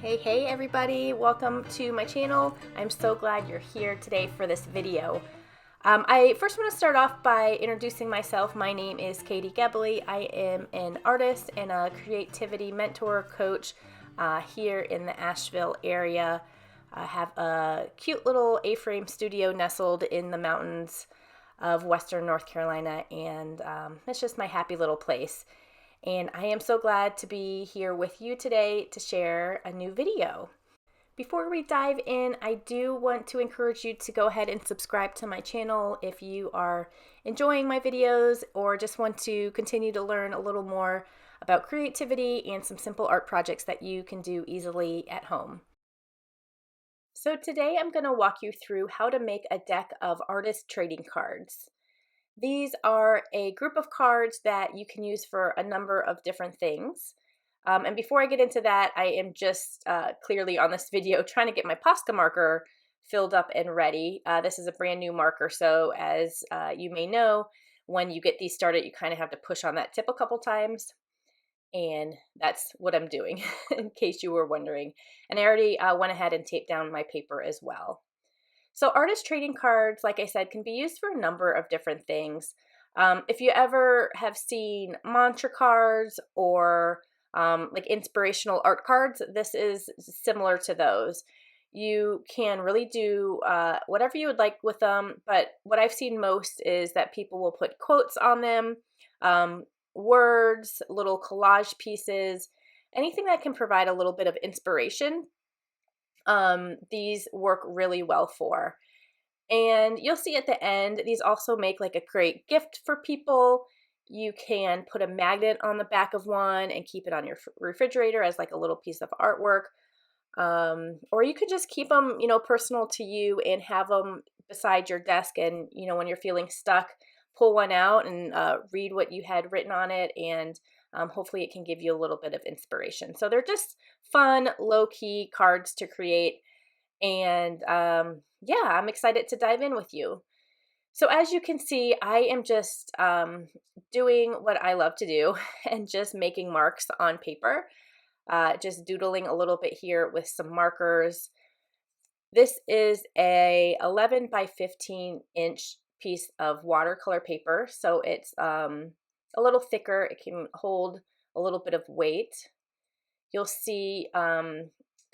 Hey everybody, welcome to my channel. I'm so glad you're here today for this video. I first want to start off by introducing myself. My name is Gebely. I am an artist and a creativity mentor coach here in the Asheville area. I have a cute little A-frame studio nestled in the mountains of Western North Carolina, and it's just my happy little place. And I am so glad to be here with you today to share a new video. Before we dive in, I do want to encourage you to go ahead and subscribe to my channel if you are enjoying my videos or just want to continue to learn a little more about creativity and some simple art projects that you can do easily at home. So today I'm going to walk you through how to make a deck of artist trading cards. These are a group of cards that you can use for a number of different things. And before I get into that, I am just clearly on this video trying to get my Posca marker filled up and ready. This is a brand new marker, so as you may know, when you get these started, you kind of have to push on that tip a couple times. And that's what I'm doing, in case you were wondering. And I already went ahead and taped down my paper as well. So artist trading cards, like I said, can be used for a number of different things. If you ever have seen mantra cards or like inspirational art cards, this is similar to those. You can really do whatever you would like with them, but what I've seen most is that people will put quotes on them, words, little collage pieces, anything that can provide a little bit of inspiration. These work really well for. And you'll see at the end, these also make like a great gift for people. You can put a magnet on the back of one and keep it on your refrigerator as like a little piece of artwork. Or you could just keep them, personal to you and have them beside your desk. And, when you're feeling stuck, pull one out and read what you had written on it. And hopefully it can give you a little bit of inspiration. So they're just fun, low-key cards to create. And yeah, I'm excited to dive in with you. So as you can see, I am just doing what I love to do and just making marks on paper, just doodling a little bit here with some markers. This is a 11 by 15 inch piece of watercolor paper, so it's a little thicker. It can hold a little bit of weight. You'll see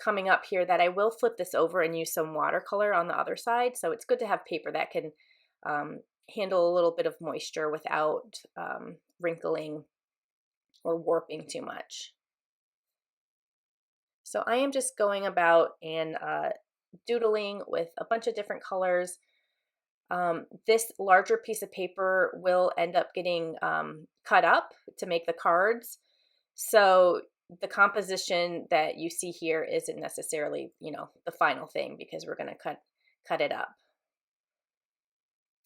coming up here that I will flip this over and use some watercolor on the other side. So it's good to have paper that can handle a little bit of moisture without wrinkling or warping too much. So I am just going about and doodling with a bunch of different colors. This larger piece of paper will end up getting cut up to make the cards. So the composition that you see here isn't necessarily, the final thing because we're going to cut it up.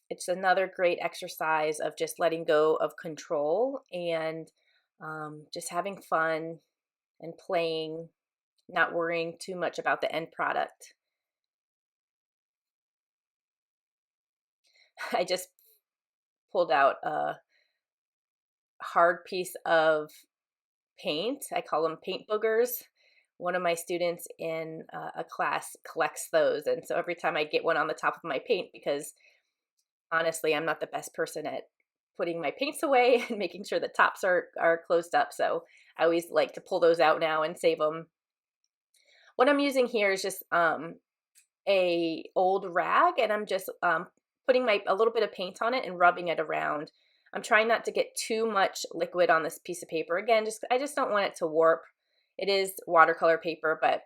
It's another great exercise of just letting go of control and just having fun and playing, not worrying too much about the end product. I just pulled out a hard piece of paint. I call them paint boogers. One of my students in a class collects those, and so every time I get one on the top of my paint, because honestly I'm not the best person at putting my paints away and making sure the tops are closed up, so I always like to pull those out now and save them. What I'm using here is just a old rag, and I'm just putting a little bit of paint on it and rubbing it around. I'm trying not to get too much liquid on this piece of paper. Again, I just don't want it to warp. It is watercolor paper, but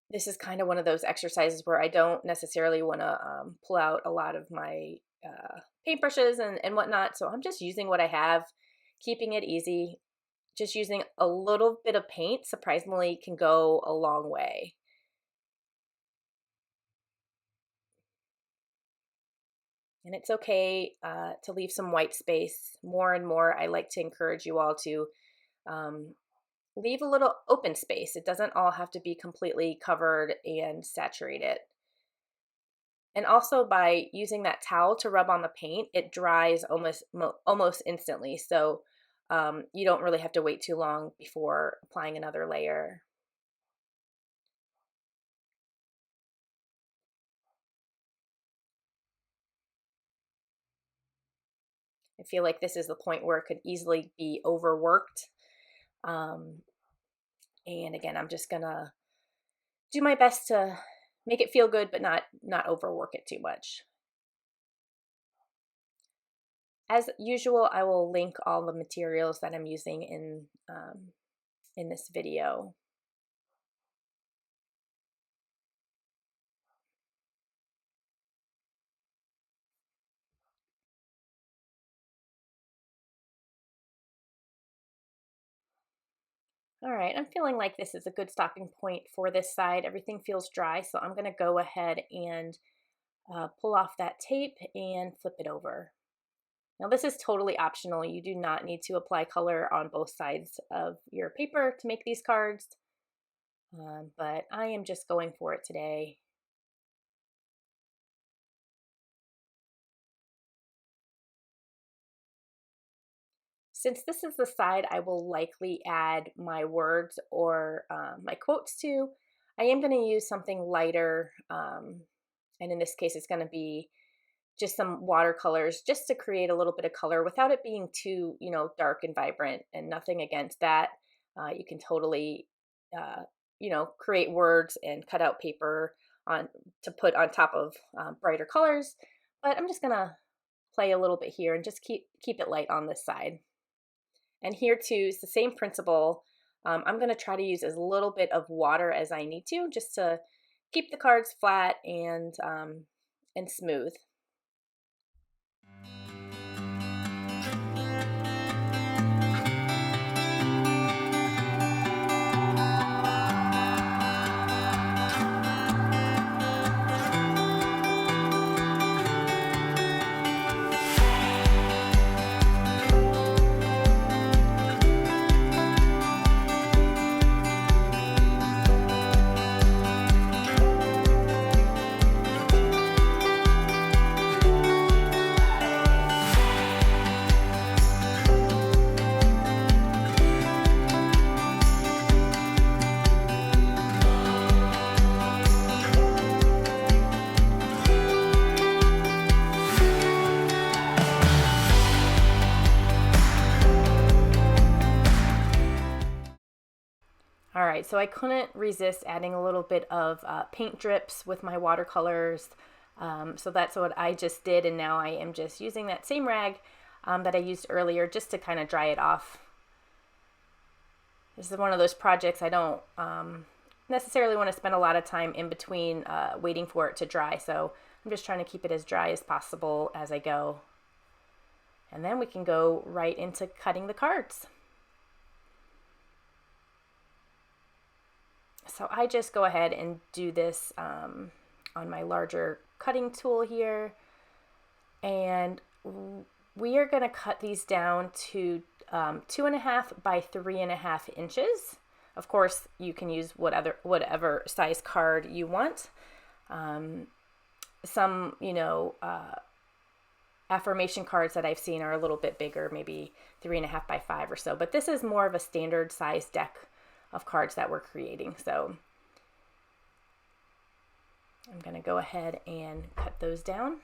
this is kind of one of those exercises where I don't necessarily want to pull out a lot of my paintbrushes and whatnot. So I'm just using what I have, keeping it easy. Just using a little bit of paint, surprisingly, can go a long way. And it's okay to leave some white space. More and more, I like to encourage you all to leave a little open space. It doesn't all have to be completely covered and saturated. And also by using that towel to rub on the paint, it dries almost instantly. So you don't really have to wait too long before applying another layer. I feel like this is the point where it could easily be overworked. And again, I'm just gonna do my best to make it feel good, but not overwork it too much. As usual, I will link all the materials that I'm using in this video. All right, I'm feeling like this is a good stopping point for this side. Everything feels dry, so I'm going to go ahead and pull off that tape and flip it over. Now this is totally optional. You do not need to apply color on both sides of your paper to make these cards, but I am just going for it today. Since this is the side I will likely add my words or my quotes to, I am going to use something lighter, and in this case it's going to be just some watercolors just to create a little bit of color without it being too, dark and vibrant, and nothing against that. You can totally, create words and cut out paper to put on top of brighter colors, but I'm just going to play a little bit here and just keep it light on this side. And here too, it's the same principle. I'm going to try to use as little bit of water as I need to, just to keep the cards flat and smooth. All right, so I couldn't resist adding a little bit of paint drips with my watercolors. So that's what I just did, and now I am just using that same rag that I used earlier just to kind of dry it off. This is one of those projects I don't necessarily want to spend a lot of time in between waiting for it to dry, so I'm just trying to keep it as dry as possible as I go. And then we can go right into cutting the cards. So I just go ahead and do this on my larger cutting tool here, and we are going to cut these down to 2.5 by 3.5 inches. Of course, you can use whatever size card you want. Some, affirmation cards that I've seen are a little bit bigger, maybe 3.5 by 5 or so, but this is more of a standard size deck of cards that we're creating. So I'm going to go ahead and cut those down.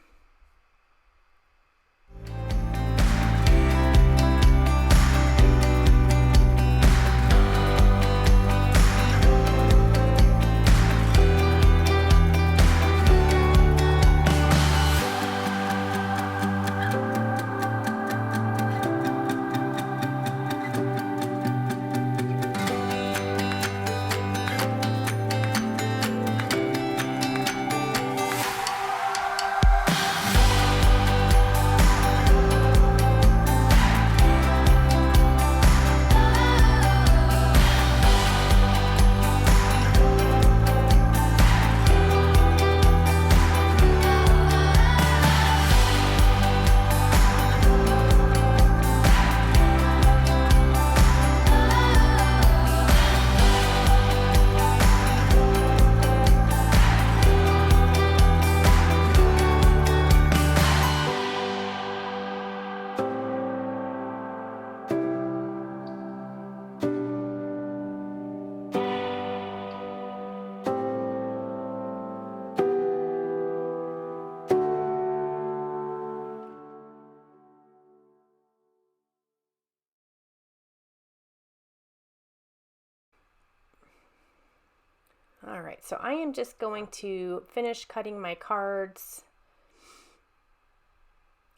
All right, so I am just going to finish cutting my cards.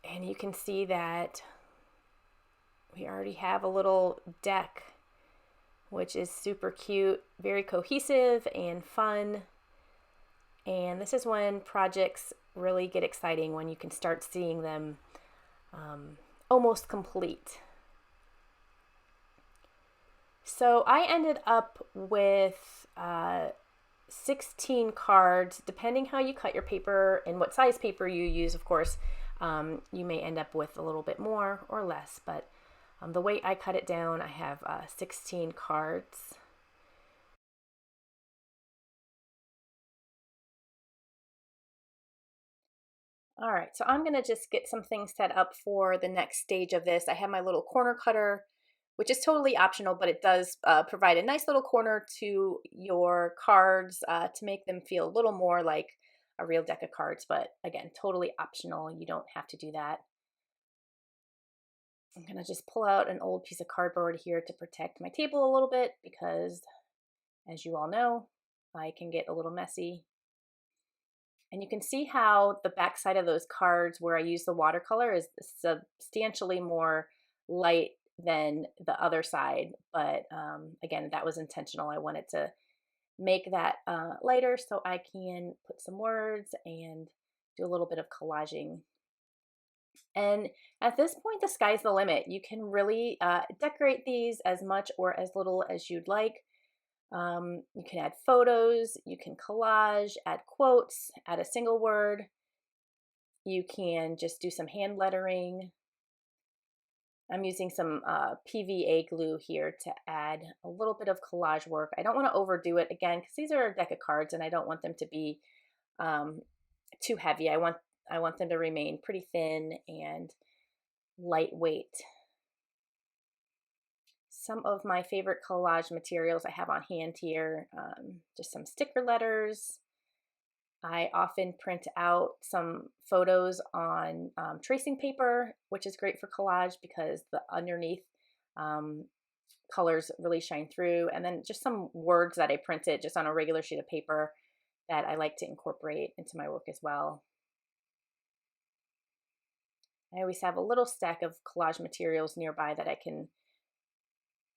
And you can see that we already have a little deck, which is super cute, very cohesive and fun. And this is when projects really get exciting, when you can start seeing them almost complete. So I ended up with 16 cards, depending how you cut your paper and what size paper you use, of course. You may end up with a little bit more or less, but the way I cut it down, I have 16 cards. All right, so I'm going to just get some things set up for the next stage of this. I have my little corner cutter, which is totally optional, but it does provide a nice little corner to your cards to make them feel a little more like a real deck of cards. But again, totally optional. You don't have to do that. I'm going to just pull out an old piece of cardboard here to protect my table a little bit because, as you all know, I can get a little messy. And you can see how the back side of those cards where I use the watercolor is substantially more light than the other side. But again, that was intentional. I wanted to make that lighter so I can put some words and do a little bit of collaging. And at this point, the sky's the limit. You can really decorate these as much or as little as you'd like. You can add photos, you can collage, add quotes, add a single word. You can just do some hand lettering. I'm using some PVA glue here to add a little bit of collage work. I don't want to overdo it again because these are a deck of cards and I don't want them to be too heavy. I want them to remain pretty thin and lightweight. Some of my favorite collage materials I have on hand here, just some sticker letters. I often print out some photos on tracing paper, which is great for collage because the underneath colors really shine through. And then just some words that I printed just on a regular sheet of paper that I like to incorporate into my work as well. I always have a little stack of collage materials nearby that I can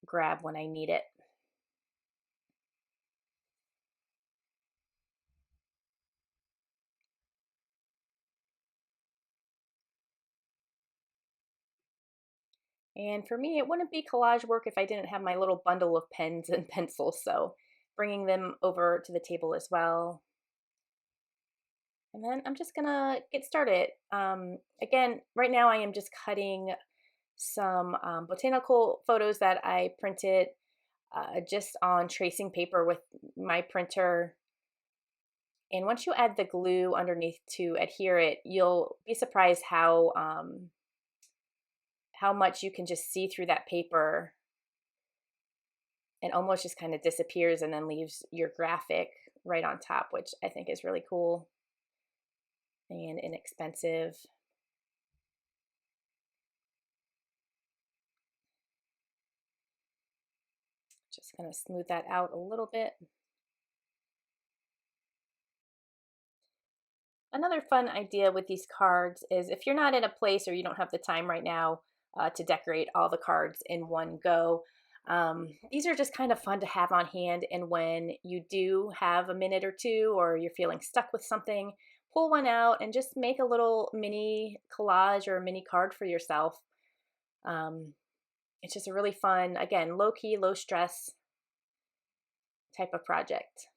grab when I need it. And for me, it wouldn't be collage work if I didn't have my little bundle of pens and pencils, so bringing them over to the table as well. And then I'm just gonna get started. Again, right now I am just cutting some botanical photos that I printed just on tracing paper with my printer. And once you add the glue underneath to adhere it, you'll be surprised how much you can just see through that paper and almost just kind of disappears and then leaves your graphic right on top, which I think is really cool and inexpensive. Just gonna smooth that out a little bit. Another fun idea with these cards is if you're not in a place or you don't have the time right now to decorate all the cards in one go, these are just kind of fun to have on hand. And when you do have a minute or two or you're feeling stuck with something, pull one out and just make a little mini collage or a mini card for yourself. It's just a really fun, again, low key, low stress type of project.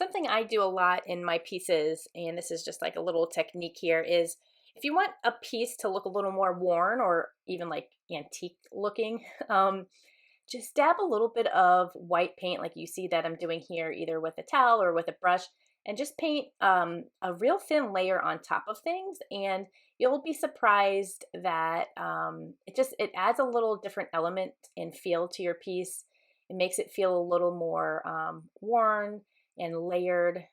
Something I do a lot in my pieces, and this is just like a little technique here, is if you want a piece to look a little more worn or even like antique looking, just dab a little bit of white paint like you see that I'm doing here, either with a towel or with a brush, and just paint a real thin layer on top of things, and you'll be surprised that it adds a little different element and feel to your piece. It makes it feel a little more worn and layered. I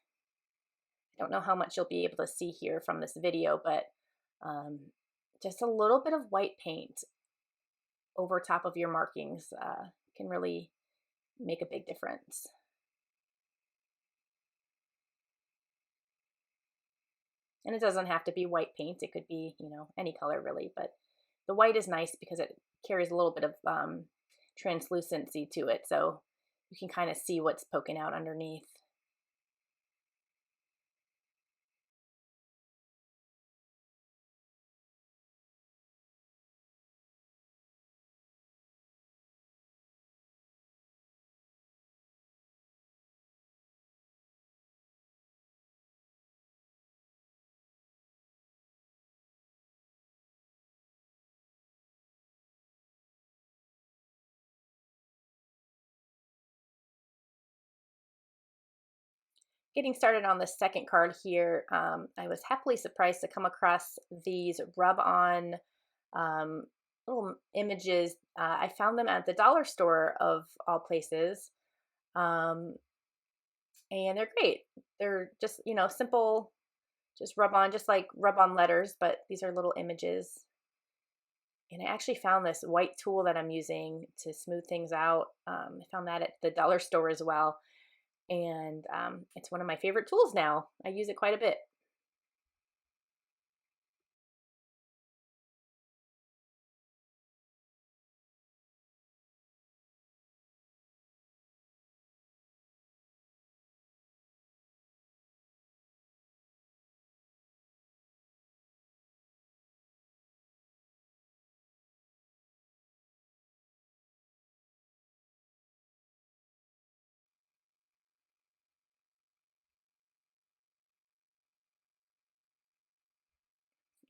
don't know how much you'll be able to see here from this video, but just a little bit of white paint over top of your markings can really make a big difference. And it doesn't have to be white paint. It could be, any color really, but the white is nice because it carries a little bit of translucency to it, so you can kind of see what's poking out underneath. Getting started on the second card here, I was happily surprised to come across these rub-on little images. I found them at the dollar store of all places, and they're great. They're just, simple, just rub-on, just like rub-on letters, but these are little images. And I actually found this white tool that I'm using to smooth things out. I found that at the dollar store as well. And it's one of my favorite tools now. I use it quite a bit.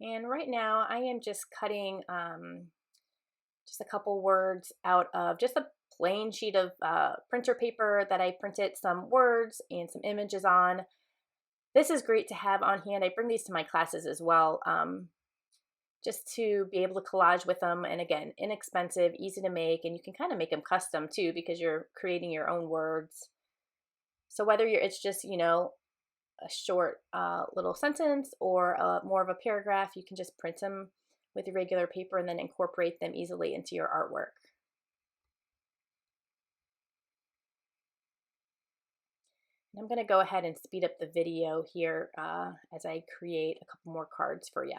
And right now I am just cutting just a couple words out of just a plain sheet of printer paper that I printed some words and some images on. This is great to have on hand. I bring these to my classes as well, just to be able to collage with them. And again, inexpensive, easy to make, and you can kind of make them custom too because you're creating your own words. So whether it's just, a short little sentence or more of a paragraph, you can just print them with your regular paper and then incorporate them easily into your artwork. And I'm going to go ahead and speed up the video here as I create a couple more cards for you.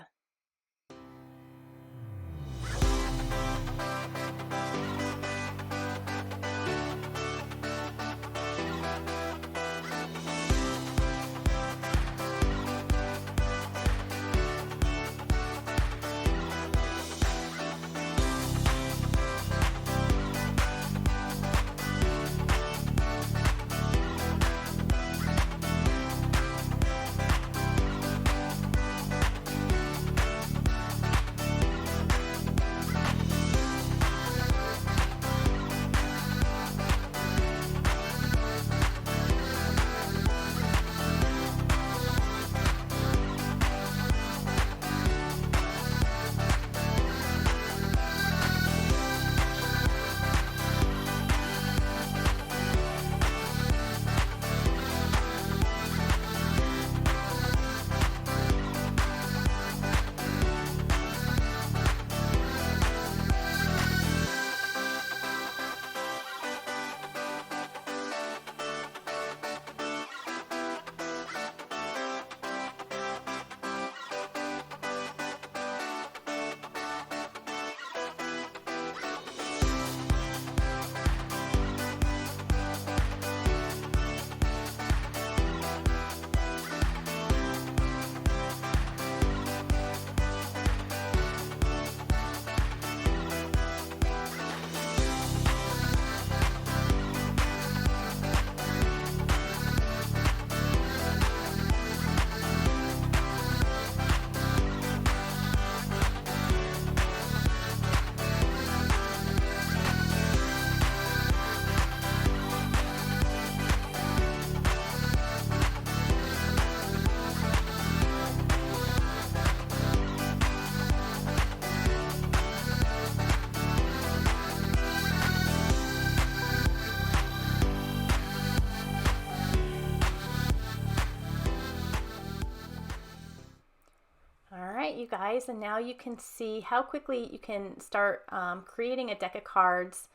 right, you guys, and now you can see how quickly you can start creating a deck of cards,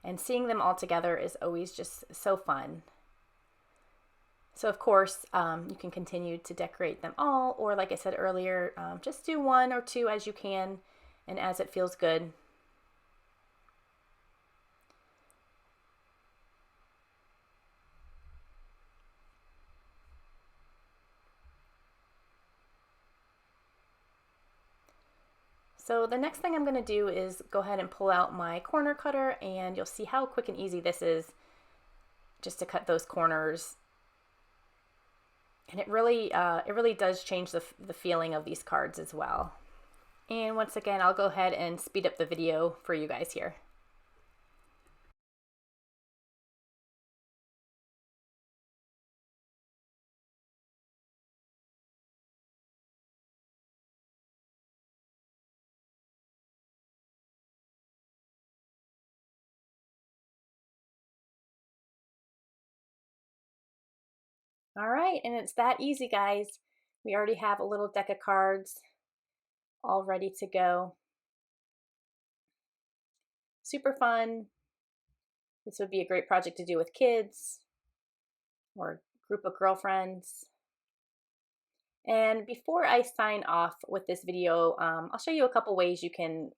and seeing them all together is always just so fun. So of course, you can continue to decorate them all, or like I said earlier, just do one or two as you can and as it feels good. So the next thing I'm going to do is go ahead and pull out my corner cutter, and you'll see how quick and easy this is just to cut those corners. And it really does change the feeling of these cards as well. And once again, I'll go ahead and speed up the video for you guys here. All right, and it's that easy, guys. We already have a little deck of cards all ready to go. Super fun. This would be a great project to do with kids or a group of girlfriends. And before I sign off with this video, I'll show you a couple ways you can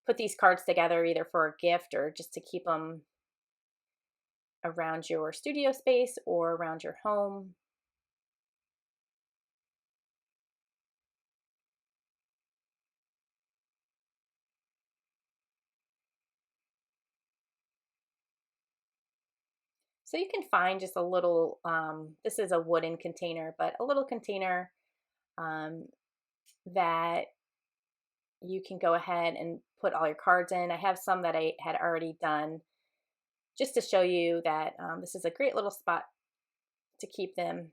put these cards together, either for a gift or just to keep them around your studio space or around your home. So you can find just a little, this is a wooden container, but a little container that you can go ahead and put all your cards in. I have some that I had already done just to show you that this is a great little spot to keep them.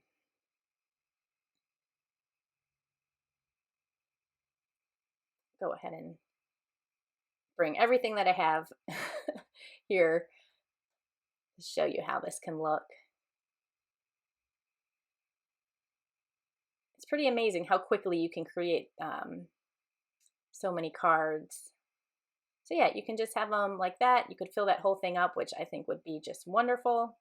Go ahead and bring everything that I have here to show you how this can look. It's pretty amazing how quickly you can create so many cards. So yeah, you can just have them like that. You could fill that whole thing up, which I think would be just wonderful.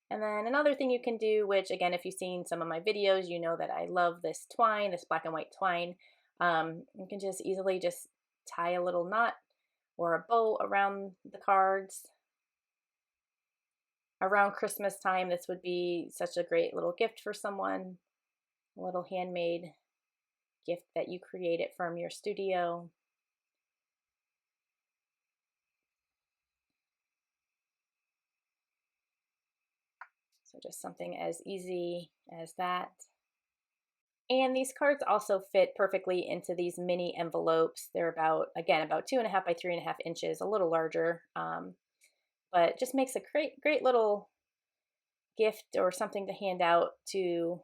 And then another thing you can do, which again, if you've seen some of my videos, you know that I love this twine, this black and white twine. You can just easily just tie a little knot or a bow around the cards. Around Christmas time, this would be such a great little gift for someone, a little handmade gift that you created from your studio. So just something as easy as that. And these cards also fit perfectly into these mini envelopes. They're about, again, about 2.5 by 3.5 inches, a little larger, but just makes a great little gift or something to hand out to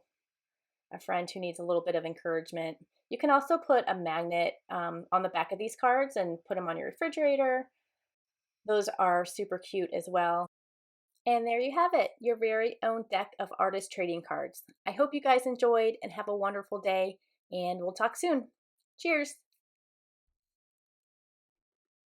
a friend who needs a little bit of encouragement. You can also put a magnet on the back of these cards and put them on your refrigerator. Those are super cute as well. And there you have it, your very own deck of artist trading cards. I hope you guys enjoyed and have a wonderful day, and we'll talk soon. Cheers!